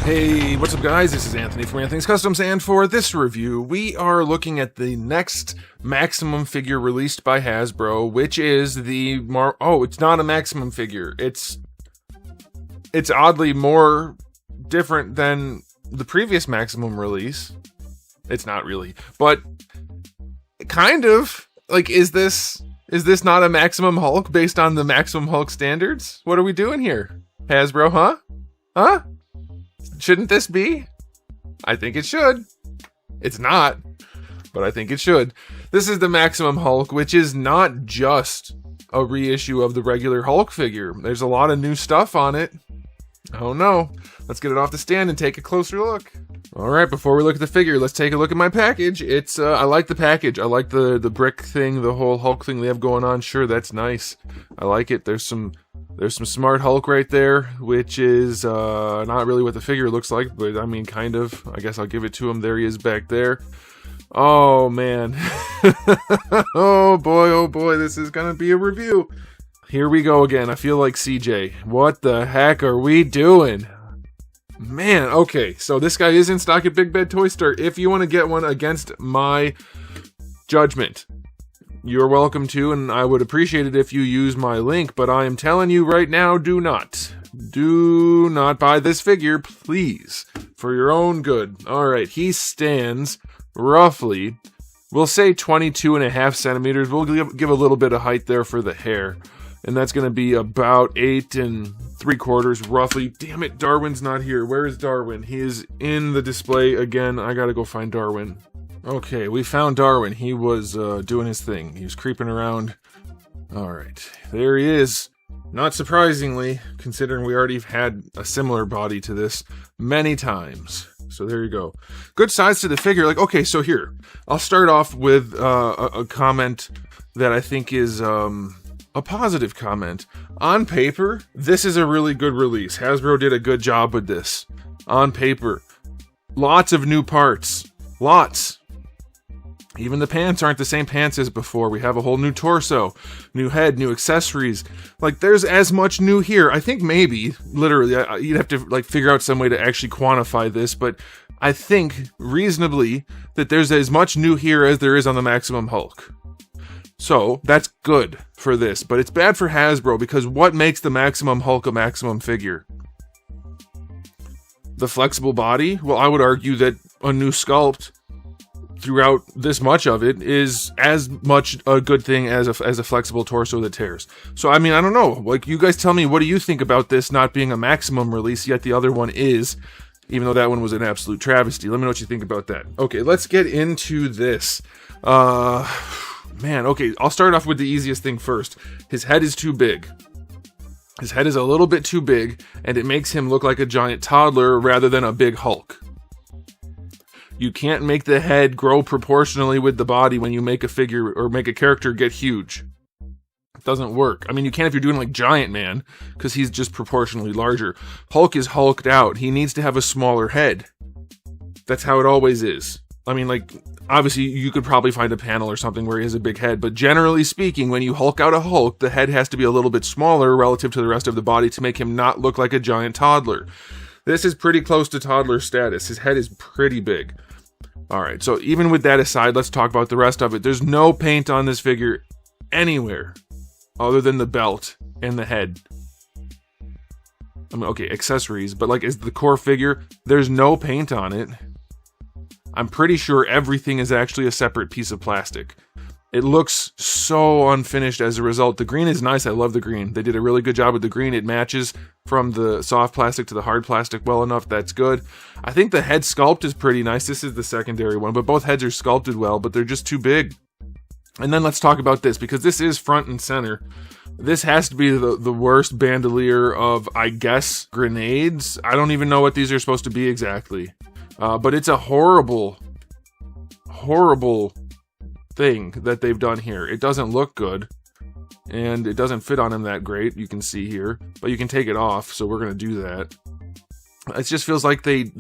Hey, what's up guys? This is Anthony from Anthony's Customs, and for this review, we are looking at the next Maximum figure released by Hasbro, which is the it's not a Maximum figure. It's oddly more different than the previous Maximum release. It's not really, but kind of. Like, is this not a Maximum Hulk based on the Maximum Hulk standards? What are we doing here? Hasbro, huh? Huh? Shouldn't this be? I think it should. It's not, but I think it should. This is the Maximum Hulk, which is not just a reissue of the regular Hulk figure. There's a lot of new stuff on it. Oh no. Let's get it off the stand and take a closer look. Alright, before we look at the figure, let's take a look at my package. I like the package. I like the brick thing, the whole Hulk thing they have going on. Sure, that's nice. I like it. There's some smart Hulk right there, which is not really what the figure looks like, but I mean, kind of. I guess I'll give it to him. There he is back there. Oh, man. Oh, boy, this is gonna be a review. Here we go again. I feel like CJ. What the heck are we doing? Man, okay, so this guy is in stock at Big Bad Toy Store. If you want to get one against my judgment, you're welcome to, and I would appreciate it if you use my link, but I am telling you right now, do not buy this figure, please, for your own good. Alright, he stands roughly, we'll say 22.5 centimeters. We'll give a little bit of height there for the hair, and that's going to be about 8 3/4 roughly. Damn it, Darwin's not here. Where is Darwin? He is in the display again. I gotta go find Darwin. Okay, we found Darwin. He was doing his thing. He was creeping around. Alright, there he is. Not surprisingly, considering we already had a similar body to this many times. So there you go. Good size to the figure. Like, okay, so here. I'll start off with a comment that I think is a positive comment. On paper, this is a really good release. Hasbro did a good job with this. On paper. Lots of new parts. Lots. Even the pants aren't the same pants as before. We have a whole new torso, new head, new accessories. Like, there's as much new here. I think maybe, literally, you'd have to like figure out some way to actually quantify this, but I think reasonably that there's as much new here as there is on the Maximum Hulk. So, that's good for this, but it's bad for Hasbro, because what makes the Maximum Hulk a Maximum figure? The flexible body? Well, I would argue that a new sculpt throughout this much of it is as much a good thing as a flexible torso that tears. So, I mean, I don't know. Like, you guys tell me, what do you think about this not being a Maximum release, yet the other one is, even though that one was an absolute travesty? Let me know what you think about that. Okay, let's get into this. Man, okay, I'll start off with the easiest thing first. His head is too big. His head is a little bit too big, and it makes him look like a giant toddler rather than a big Hulk. You can't make the head grow proportionally with the body when you make a figure or make a character get huge. It doesn't work. I mean, you can if you're doing like Giant Man, because he's just proportionally larger. Hulk is hulked out. He needs to have a smaller head. That's how it always is. I mean, like, obviously, you could probably find a panel or something where he has a big head, but generally speaking, when you Hulk out a Hulk, the head has to be a little bit smaller relative to the rest of the body to make him not look like a giant toddler. This is pretty close to toddler status. His head is pretty big. Alright, so even with that aside, let's talk about the rest of it. There's no paint on this figure anywhere other than the belt and the head. I mean, okay, accessories, but like, as the core figure, there's no paint on it. I'm pretty sure everything is actually a separate piece of plastic. It looks so unfinished as a result. The green is nice. I love the green. They did a really good job with the green. It matches from the soft plastic to the hard plastic well enough. That's good. I think the head sculpt is pretty nice. This is the secondary one, but both heads are sculpted well, but they're just too big. And then let's talk about this, because this is front and center. This has to be the worst bandolier of, I guess, grenades. I don't even know what these are supposed to be exactly. But it's a horrible thing that they've done here. It doesn't look good, and it doesn't fit on him that great, you can see here. But you can take it off, so we're going to do that. It just feels like they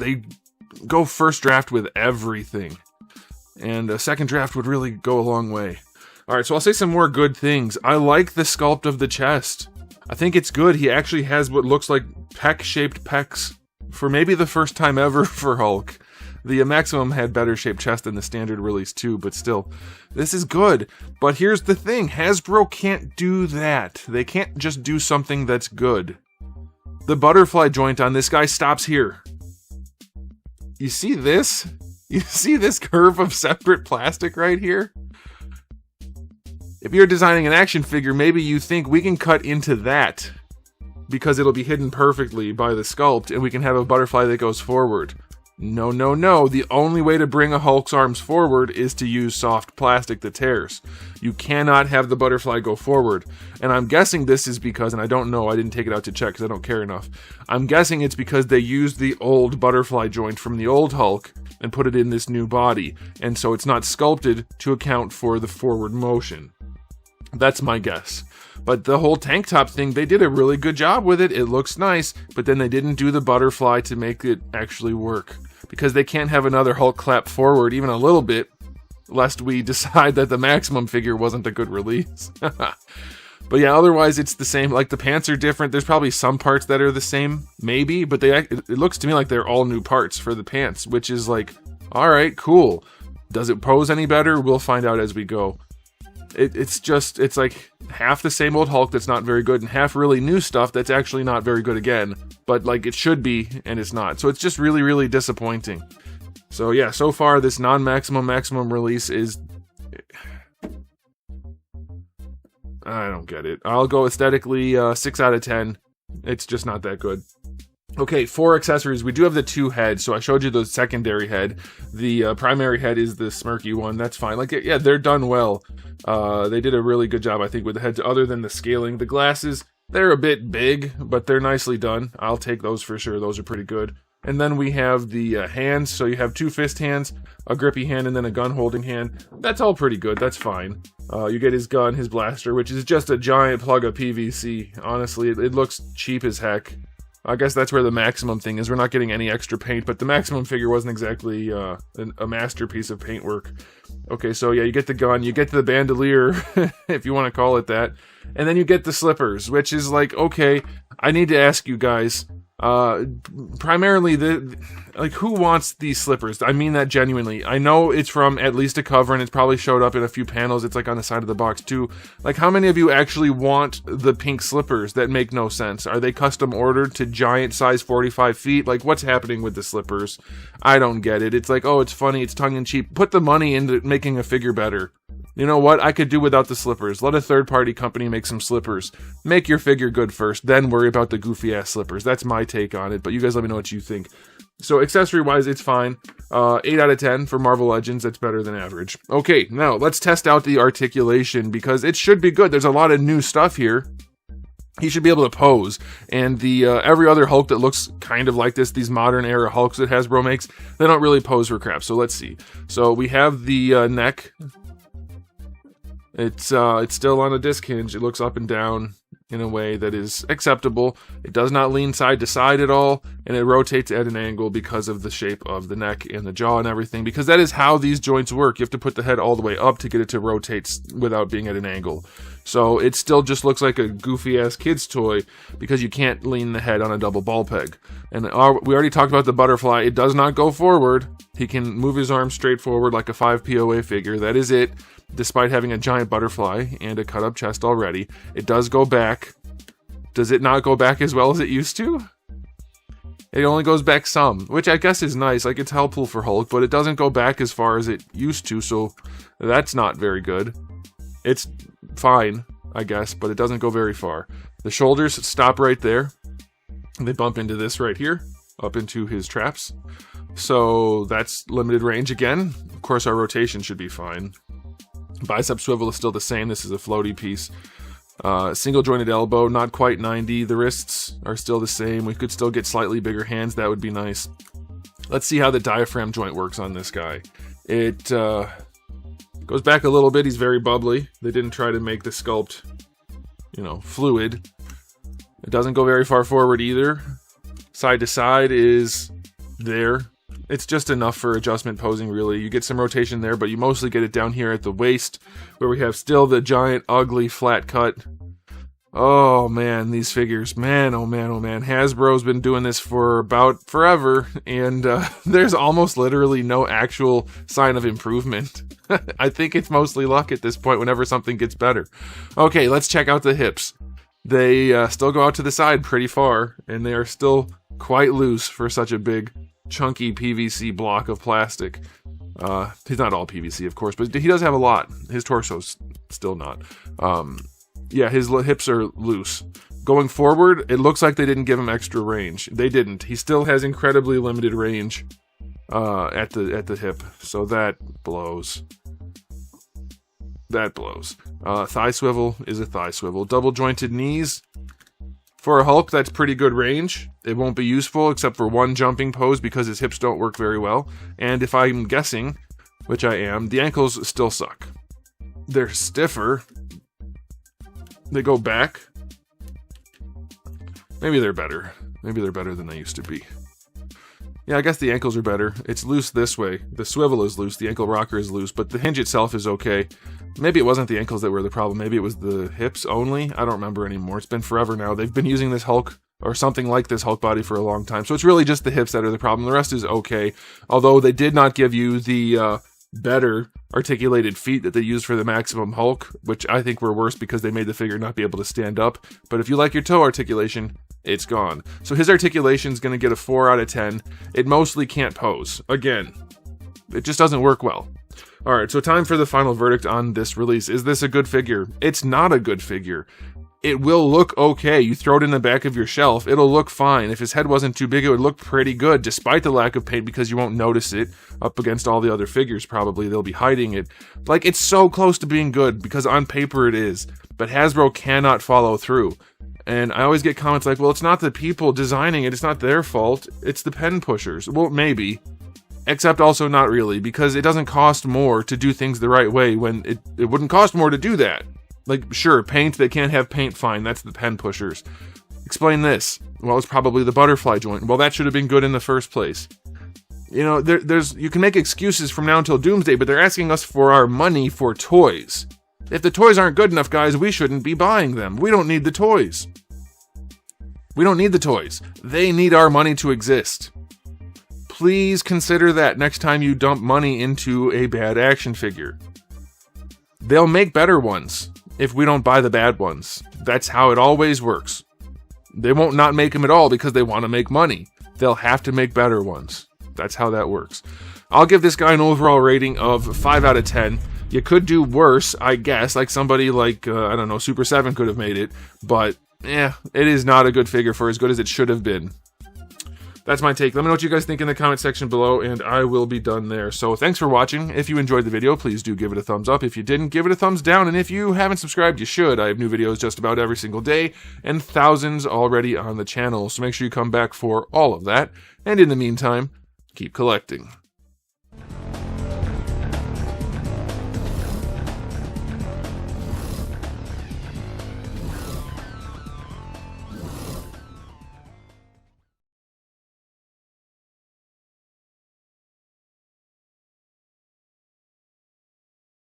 go first draft with everything. And a second draft would really go a long way. Alright, so I'll say some more good things. I like the sculpt of the chest. I think it's good. He actually has what looks like peck-shaped pecs. for maybe the first time ever for Hulk. The Maximum had better shaped chest than the standard release too, but still, this is good. But here's the thing, Hasbro can't do that. They can't just do something that's good. The butterfly joint on this guy stops here. You see this? You see this curve of separate plastic right here? If you're designing an action figure, maybe you think we can cut into that because it'll be hidden perfectly by the sculpt and we can have a butterfly that goes forward. No, no, no. The only way to bring a Hulk's arms forward is to use soft plastic that tears. You cannot have the butterfly go forward. And I'm guessing this is because, and I don't know, I didn't take it out to check because I don't care enough. I'm guessing it's because they used the old butterfly joint from the old Hulk and put it in this new body. And so it's not sculpted to account for the forward motion. That's my guess. But the whole tank top thing, they did a really good job with it. It looks nice, but then they didn't do the butterfly to make it actually work. Because they can't have another Hulk clap forward even a little bit, lest we decide that the Maximum figure wasn't a good release. But yeah, otherwise it's the same. Like the pants are different. There's probably some parts that are the same, maybe, but it looks to me like they're all new parts for the pants, which is like, all right, cool. Does it pose any better? We'll find out as we go. It's like half the same old Hulk that's not very good and half really new stuff that's actually not very good again, but like it should be and it's not. So it's just really, really disappointing. So yeah, so far this non-maximum release is, I don't get it. I'll go aesthetically 6 out of 10. It's just not that good. Okay, for accessories, we do have the 2 heads. So I showed you the secondary head. The primary head is the smirky one. That's fine. Like, yeah, they're done well. They did a really good job, I think, with the heads, other than the scaling. The glasses, they're a bit big, but they're nicely done. I'll take those for sure. Those are pretty good. And then we have the hands. So you have 2 fist hands, a grippy hand, and then a gun holding hand. That's all pretty good. That's fine. You get his gun, his blaster, which is just a giant plug of PVC. Honestly, it looks cheap as heck. I guess that's where the Maximum thing is. We're not getting any extra paint, but the Maximum figure wasn't exactly a masterpiece of paintwork. Okay, so yeah, you get the gun, you get the bandolier, if you want to call it that, and then you get the slippers, which is like, okay, I need to ask you guys, primarily, who wants these slippers? I mean that genuinely. I know it's from at least a cover, and it's probably showed up in a few panels. It's like on the side of the box too. Like, how many of you actually want the pink slippers that make no sense? Are they custom ordered to giant size 45 feet? Like, what's happening with the slippers? I don't get it. It's like, oh, it's funny, it's tongue-in-cheek. Put the money into making a figure better. You know what? I could do without the slippers. Let a third-party company make some slippers. Make your figure good first, then worry about the goofy-ass slippers. That's my take on it, but you guys let me know what you think. So, accessory-wise, it's fine. 8 out of 10 for Marvel Legends. That's better than average. Okay, now, let's test out the articulation, because it should be good. There's a lot of new stuff here. He should be able to pose, and the every other Hulk that looks kind of like this, these modern-era Hulks that Hasbro makes, they don't really pose for crap, so let's see. So, we have the neck. It's still on a disc hinge. It looks up and down in a way that is acceptable. It does not lean side to side at all, and it rotates at an angle because of the shape of the neck and the jaw and everything, because that is how these joints work. You have to put the head all the way up to get it to rotate without being at an angle. So it still just looks like a goofy-ass kid's toy because you can't lean the head on a double ball peg. And we already talked about the butterfly. It does not go forward. He can move his arms straight forward like a 5 POA figure. That is it. Despite having a giant butterfly and a cut-up chest already, it does go back. Does it not go back as well as it used to? It only goes back some, which I guess is nice. Like, it's helpful for Hulk, but it doesn't go back as far as it used to, so that's not very good. It's fine, I guess, but it doesn't go very far. The shoulders stop right there. They bump into this right here, up into his traps. So that's limited range again. Of course, our rotation should be fine. Bicep swivel is still the same. This is a floaty piece. Single jointed elbow, not quite 90. The wrists are still the same. We could still get slightly bigger hands. That would be nice. Let's see how the diaphragm joint works on this guy. It goes back a little bit. He's very bubbly. They didn't try to make the sculpt, fluid. It doesn't go very far forward either. Side to side is there. It's just enough for adjustment posing, really. You get some rotation there, but you mostly get it down here at the waist, where we have still the giant, ugly, flat cut. Oh man, these figures, man, oh man, oh man. Hasbro's been doing this for about forever, and there's almost literally no actual sign of improvement. I think it's mostly luck at this point whenever something gets better. Okay, let's check out the hips. They still go out to the side pretty far, and they are still quite loose for such a big, chunky PVC block of plastic. He's not all PVC, of course, but he does have a lot. His torso's still not. Yeah, his hips are loose. Going forward, it looks like they didn't give him extra range. They didn't. He still has incredibly limited range at the hip, so that blows. That blows. Thigh swivel is a thigh swivel. Double jointed knees. For a Hulk, that's pretty good range. It won't be useful except for one jumping pose because his hips don't work very well. And if I'm guessing, which I am, the ankles still suck. They're stiffer. They go back. Maybe they're better. Maybe they're better than they used to be. Yeah, I guess the ankles are better. It's loose this way. The swivel is loose, the ankle rocker is loose, but the hinge itself is okay. Maybe it wasn't the ankles that were the problem. Maybe it was the hips only. I don't remember anymore. It's been forever now. They've been using this Hulk, or something like this Hulk body, for a long time. So it's really just the hips that are the problem. The rest is okay. Although they did not give you the better articulated feet that they used for the Maximum Hulk, which I think were worse because they made the figure not be able to stand up. But if you like your toe articulation, it's gone. So his articulation is going to get a 4 out of 10. It mostly can't pose. Again, it just doesn't work well. Alright, so time for the final verdict on this release. Is this a good figure? It's not a good figure. It will look okay. You throw it in the back of your shelf, it'll look fine. If his head wasn't too big, it would look pretty good, despite the lack of paint, because you won't notice it up against all the other figures, probably. They'll be hiding it. Like, it's so close to being good, because on paper it is. But Hasbro cannot follow through. And I always get comments like, well, it's not the people designing it, it's not their fault, it's the pen pushers. Well, maybe. Except also not really, because it doesn't cost more to do things the right way when it wouldn't cost more to do that. Like, sure, paint, they can't have paint, fine, that's the pen pushers. Explain this. Well, it's probably the butterfly joint. Well, that should have been good in the first place. You know, you can make excuses from now until Doomsday, but they're asking us for our money for toys. If the toys aren't good enough, guys, we shouldn't be buying them. We don't need the toys. We don't need the toys. They need our money to exist. Please consider that next time you dump money into a bad action figure. They'll make better ones if we don't buy the bad ones. That's how it always works. They won't not make them at all because they want to make money. They'll have to make better ones. That's how that works. I'll give this guy an overall rating of 5 out of 10. You could do worse, I guess. Like somebody like, I don't know, Super 7 could have made it. But, it is not a good figure for as good as it should have been. That's my take. Let me know what you guys think in the comment section below, and I will be done there. So thanks for watching. If you enjoyed the video, please do give it a thumbs up. If you didn't, give it a thumbs down. And if you haven't subscribed, you should. I have new videos just about every single day, and thousands already on the channel. So make sure you come back for all of that. And in the meantime, keep collecting.